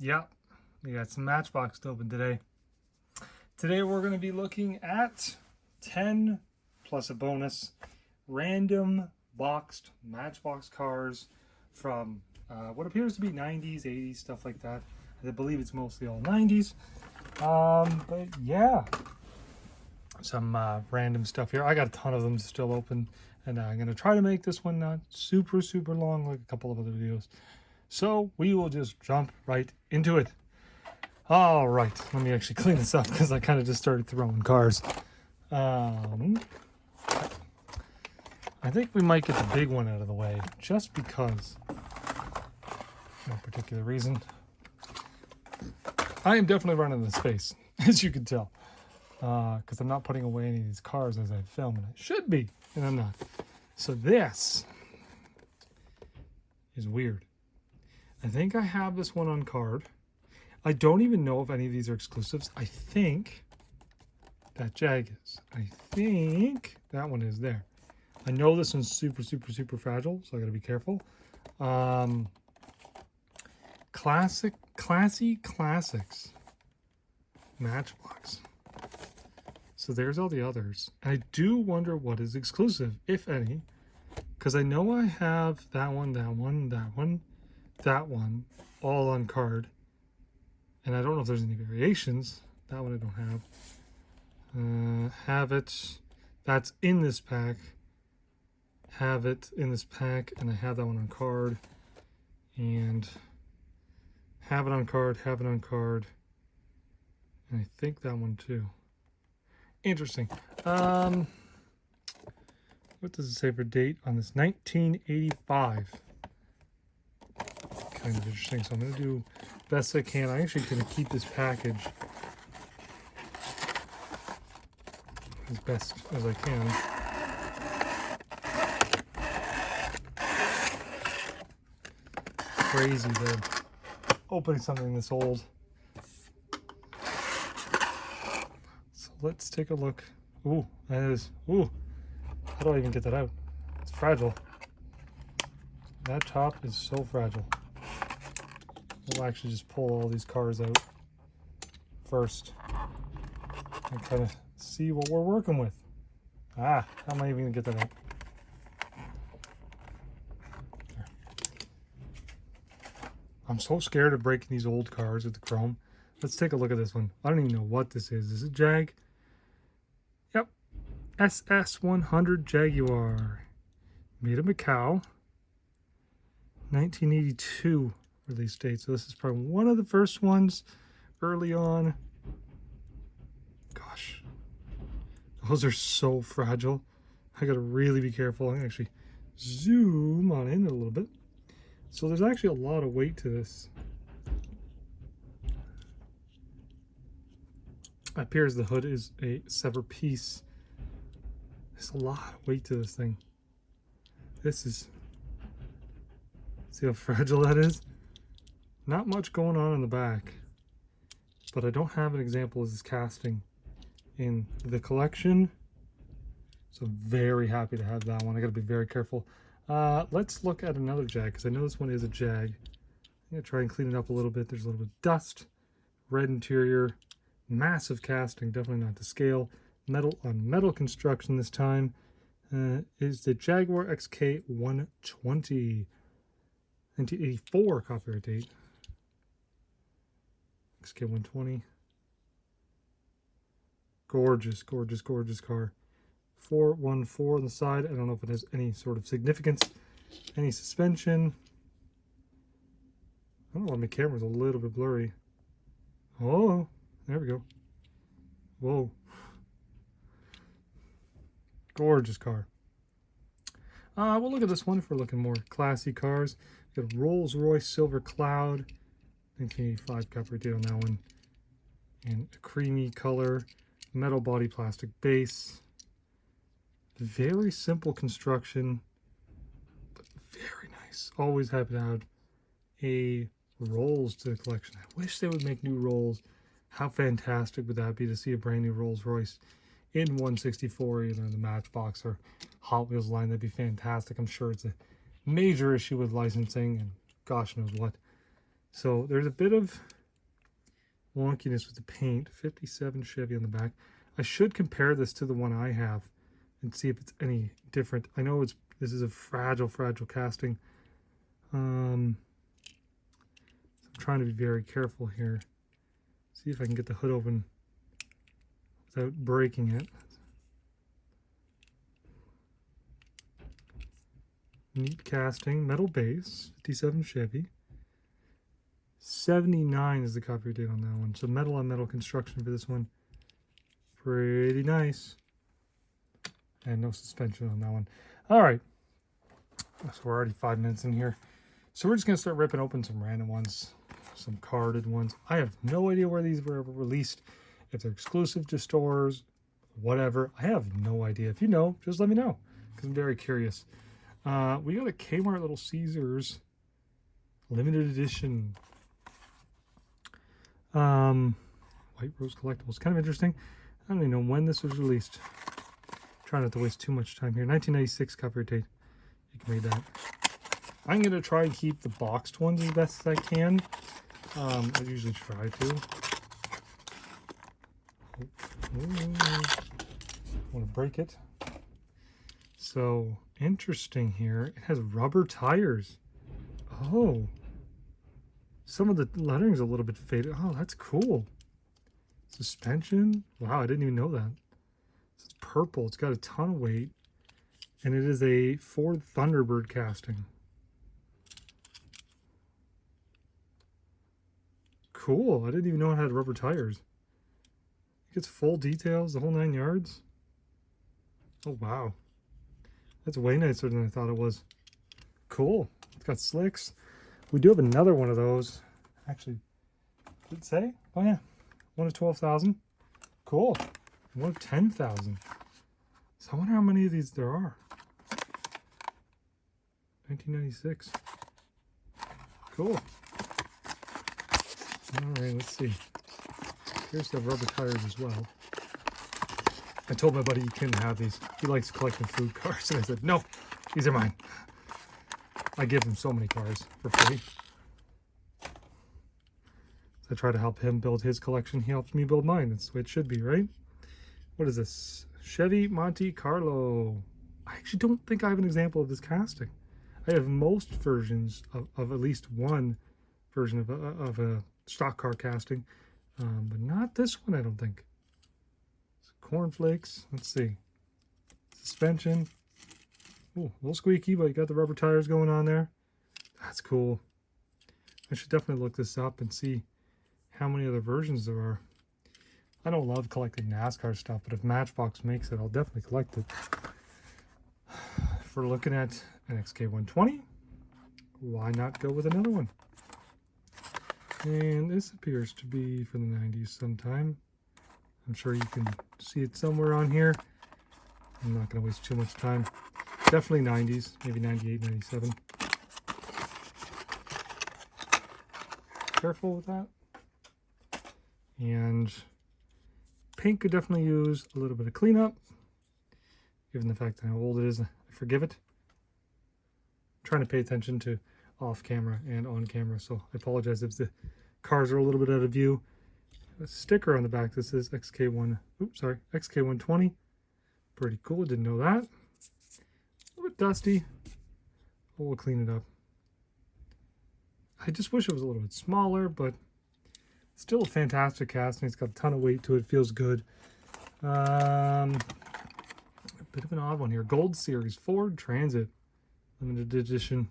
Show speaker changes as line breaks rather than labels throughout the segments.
Yep, we got some Matchbox to open today. Today we're going to be looking at 10 plus a bonus random boxed Matchbox cars from what appears to be 90s, 80s, stuff like that. I believe it's mostly all 90s. But yeah, some random stuff here. I got a ton of them still open, and I'm going to try to make this one not super long like a couple of other videos. So we will just jump right into it. All right, let me actually clean this up because I kind of just started throwing cars. I think we might get the big one out of the way just because. No particular reason. I am definitely running the space, as you can tell, because I'm not putting away any of these cars as I film, and I should be, and I'm not. So this is weird. I think I have this one on card. I don't even know if any of these are exclusives. I think that Jag is. I think that one is there. I know this one's super fragile, so I gotta be careful. Classy Classics Matchbox. So there's all the others. I do wonder what is exclusive, if any, because I know I have that one, all on card. And I don't know if there's any variations. That one I don't have. Have it. That's in this pack. Have it in this pack, and I have that one on card. And have it on card, have it on card. And I think that one too. Interesting. What does it say for date on this? 1985. Kind of interesting. So I'm going to do best I can. I'm actually going to keep this package as best as I can. Crazy though, opening something this old. So let's take a look. Ooh, that is, ooh, how do I even get that out? It's fragile. That top is so fragile. We'll actually just pull all these cars out first and kind of see what we're working with. How am I even gonna get that out? There. I'm so scared of breaking these old cars with the chrome. Let's take a look at this one. I don't even know what this is. Is it Jag? Yep. SS100 Jaguar. Made of Macau. 1982 release date. So this is probably one of the first ones early on. Gosh. Those are so fragile. I gotta really be careful. I can actually zoom on in a little bit. So there's actually a lot of weight to this. It appears the hood is a separate piece. There's a lot of weight to this thing. This is, see how fragile that is? Not much going on in the back, but I don't have an example of this casting in the collection. So I'm very happy to have that one. I gotta be very careful. Let's look at another Jag, because I know this one is a Jag. I'm gonna try and clean it up a little bit. There's a little bit of dust, red interior, massive casting, definitely not to scale. Metal on metal construction this time. Is the Jaguar XK 120. 1984 copyright date. XK 120. Gorgeous car. 414 on the side. I don't know if it has any sort of significance. Any suspension. I don't know why my camera's a little bit blurry. Oh, there we go. Whoa. Gorgeous car. We'll look at this one if we're looking more classy cars. Got a Rolls-Royce Silver Cloud. 1985 copyright date on that one. In a creamy color. Metal body, plastic base. Very simple construction, but very nice. Always happy to have a Rolls to the collection. I wish they would make new Rolls. How fantastic would that be to see a brand new Rolls-Royce in 164, either in the Matchbox or Hot Wheels line? That'd be fantastic. I'm sure it's a major issue with licensing and gosh knows what. So there's a bit of wonkiness with the paint. 57 Chevy on the back. I should compare this to the one I have and see if it's any different. I know this is a fragile casting. I'm trying to be very careful here. See if I can get the hood open without breaking it. Neat casting, metal base, 57 Chevy. 79 is the copyright date on that one. So metal on metal construction for this one. Pretty nice. And no suspension on that one. All right. So we're already 5 minutes in here. So we're just going to start ripping open some random ones. Some carded ones. I have no idea where these were ever released. If they're exclusive to stores, whatever. I have no idea. If you know, just let me know. Because I'm very curious. We got a Kmart Little Caesars limited edition White Rose Collectibles. Kind of interesting. I don't even know when this was released. Trying not to waste too much time here. 1996 copyright date. You can read that. I'm going to try and keep the boxed ones as best as I can. I usually try to. Want to break it. So, interesting here. It has rubber tires. Oh. Some of the lettering's a little bit faded. Oh, that's cool. Suspension. Wow, I didn't even know that. It's purple. It's got a ton of weight. And it is a Ford Thunderbird casting. Cool. I didn't even know it had rubber tires. It gets full details, the whole 9 yards. Oh, wow. That's way nicer than I thought it was. Cool. It's got slicks. We do have another one of those. Actually, did it say? Oh, yeah. One of 12,000. Cool. One of 10,000. So I wonder how many of these there are. 1996. Cool. All right, let's see. Here's the rubber tires as well. I told my buddy you couldn't have these. He likes collecting food cars. And I said, no, these are mine. I give him so many cars for free. So I try to help him build his collection. He helps me build mine. That's the way it should be, right? What is this? Chevy Monte Carlo. I actually don't think I have an example of this casting. I have most versions of at least one version of a stock car casting. But not this one, I don't think. Cornflakes. Let's see. Suspension. Ooh, a little squeaky, but you got the rubber tires going on there. That's cool. I should definitely look this up and see how many other versions there are. I don't love collecting NASCAR stuff, but if Matchbox makes it, I'll definitely collect it. If we're looking at an XK120, why not go with another one? And this appears to be from the 90s sometime. I'm sure you can see it somewhere on here. I'm not going to waste too much time. Definitely 90s, maybe 98, 97. Careful with that. And paint could definitely use a little bit of cleanup. Given the fact how old it is, I forgive it. I'm trying to pay attention to off camera and on camera, so I apologize if the cars are a little bit out of view. A sticker on the back that says XK120. Pretty cool, didn't know that. A little bit dusty. We'll clean it up. I just wish it was a little bit smaller, but still a fantastic casting. It's got a ton of weight to it, feels good. A bit of an odd one here. Gold Series Ford Transit limited edition.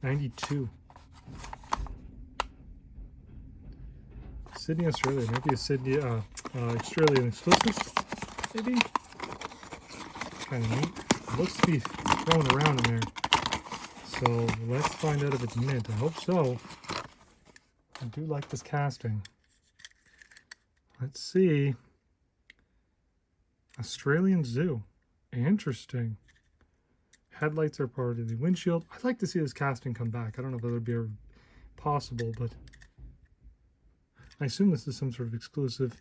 92. Sydney, Australia. Maybe a Sydney Australian exclusive. Maybe. Kind of neat. It looks to be thrown around in there. So let's find out if it's mint. I hope so. I do like this casting. Let's see. Australian Zoo. Interesting. Headlights are part of the windshield. I'd like to see this casting come back. I don't know if that would be possible, but I assume this is some sort of exclusive.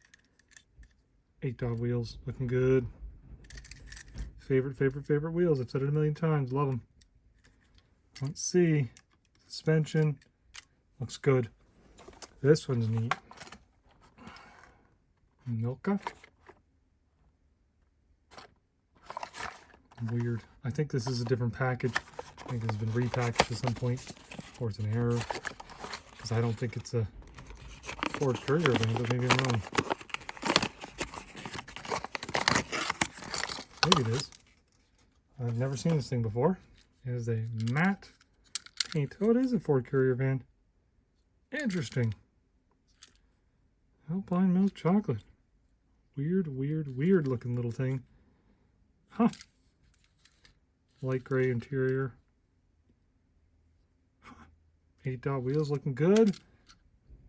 8-dot wheels. Looking good. Favorite wheels. I've said it a million times. Love them. Let's see. Suspension. Looks good. This one's neat. Milka. Weird. I think this is a different package. I think it's been repackaged at some point, or it's an error, because I don't think it's a Ford Courier van, but maybe I'm wrong. Maybe it is. I've never seen this thing before. It is a matte paint. Oh, it is a Ford Courier van. Interesting. Alpine milk chocolate. Weird, weird, weird looking little thing. Huh. Light gray interior. 8-dot wheels looking good.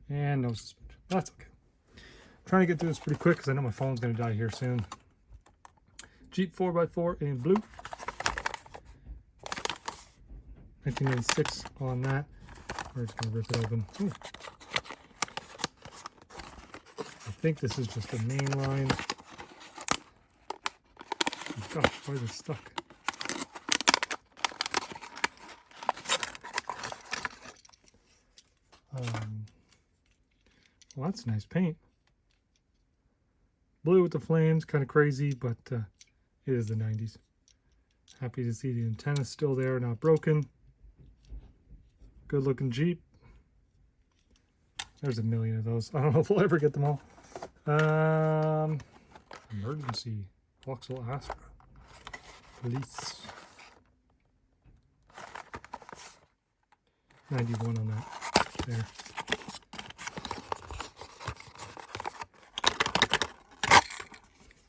And no suspension. That's okay. I'm trying to get through this pretty quick because I know my phone's going to die here soon. Jeep 4x4 in blue. 1996 on that. We're just going to rip it open. Ooh. I think this is just a main line. Oh gosh, why is it stuck? Well, that's nice paint. Blue with the flames, kind of crazy, but it is the 90s. Happy to see the antenna still there, not broken. Good looking Jeep. There's a million of those. I don't know if we'll ever get them all. Emergency. Vauxhall Astra. Police. 91 on that. There.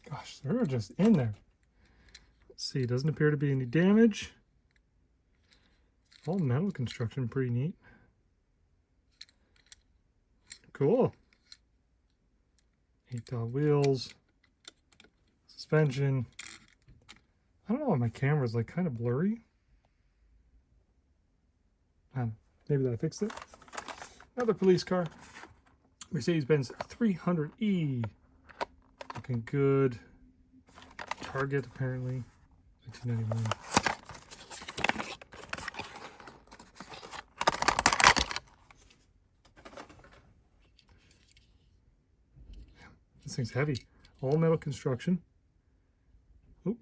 Gosh, they're just in there. Let's see. Doesn't appear to be any damage. All metal construction. Pretty neat. Cool. 8-dot wheels. Suspension. I don't know why my camera's like kind of blurry. I don't know. Maybe that fixed it. Another police car. Mercedes-Benz 300E. Looking good. Target apparently. 1991. This thing's heavy. All metal construction. Oop.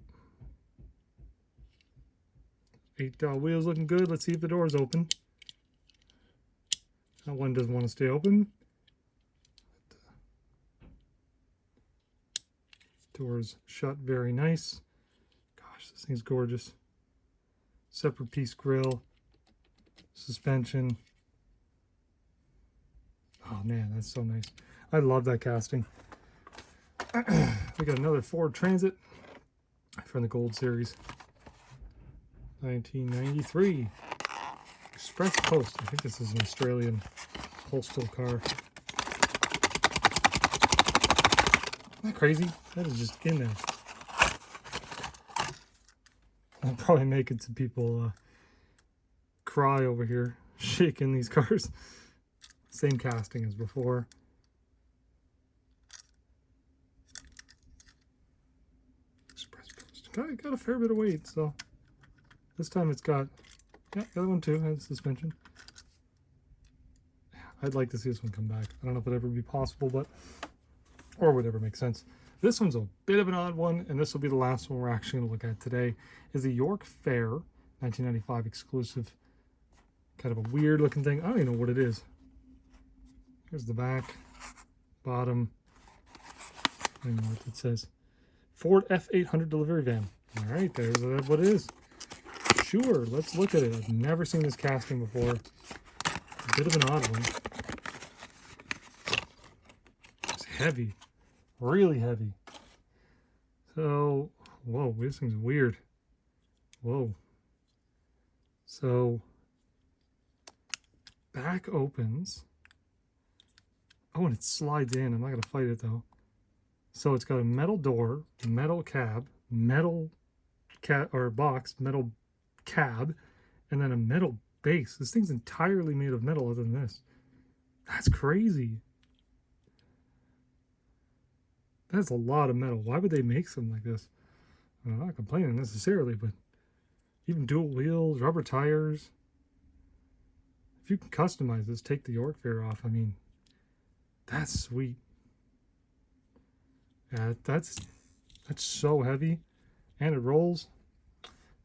8-dot wheels looking good. Let's see if the door's open. That one doesn't want to stay open. Doors shut very nice. Gosh, this thing's gorgeous. Separate piece grille. Suspension. Oh man, that's so nice. I love that casting. We got another Ford Transit from the Gold Series. 1993. Express Post. I think this is an Australian postal car. Isn't that crazy? That is just in there. I'll probably make it to people cry over here, shaking these cars. Same casting as before. Express Post. Got a fair bit of weight, so this time it's got, yeah, the other one too has suspension. I'd like to see this one come back. I don't know if it'd ever be possible, but, or would ever make sense. This one's a bit of an odd one, and this will be the last one we're actually going to look at today, is the York Fair 1995 exclusive. Kind of a weird looking thing. I don't even know what it is. Here's the back, bottom. I don't know what it says. Ford F800 delivery van. All right, there's what it is. Sure, let's look at it. I've never seen this casting before. A bit of an odd one. It's heavy, really heavy. So, whoa, this thing's weird. Whoa. So, back opens. Oh, and it slides in. I'm not going to fight it though. So it's got a metal door, metal cab, metal box, metal cab, and then a metal base. This thing's entirely made of metal other than this. That's crazy. That's a lot of metal. Why would they make something like this? I'm not complaining necessarily, but even dual wheels, rubber tires. if you can customize this, take the York fair off, I mean, that's sweet. Yeah, that's so heavy, and it rolls.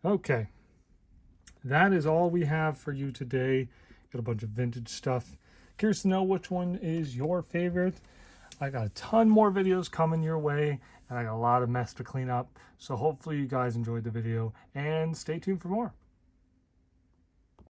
Okay, that is all we have for you today. Got a bunch of vintage stuff. Curious to know which one is your favorite. I got a ton more videos coming your way, and I got a lot of mess to clean up. So hopefully you guys enjoyed the video, and stay tuned for more.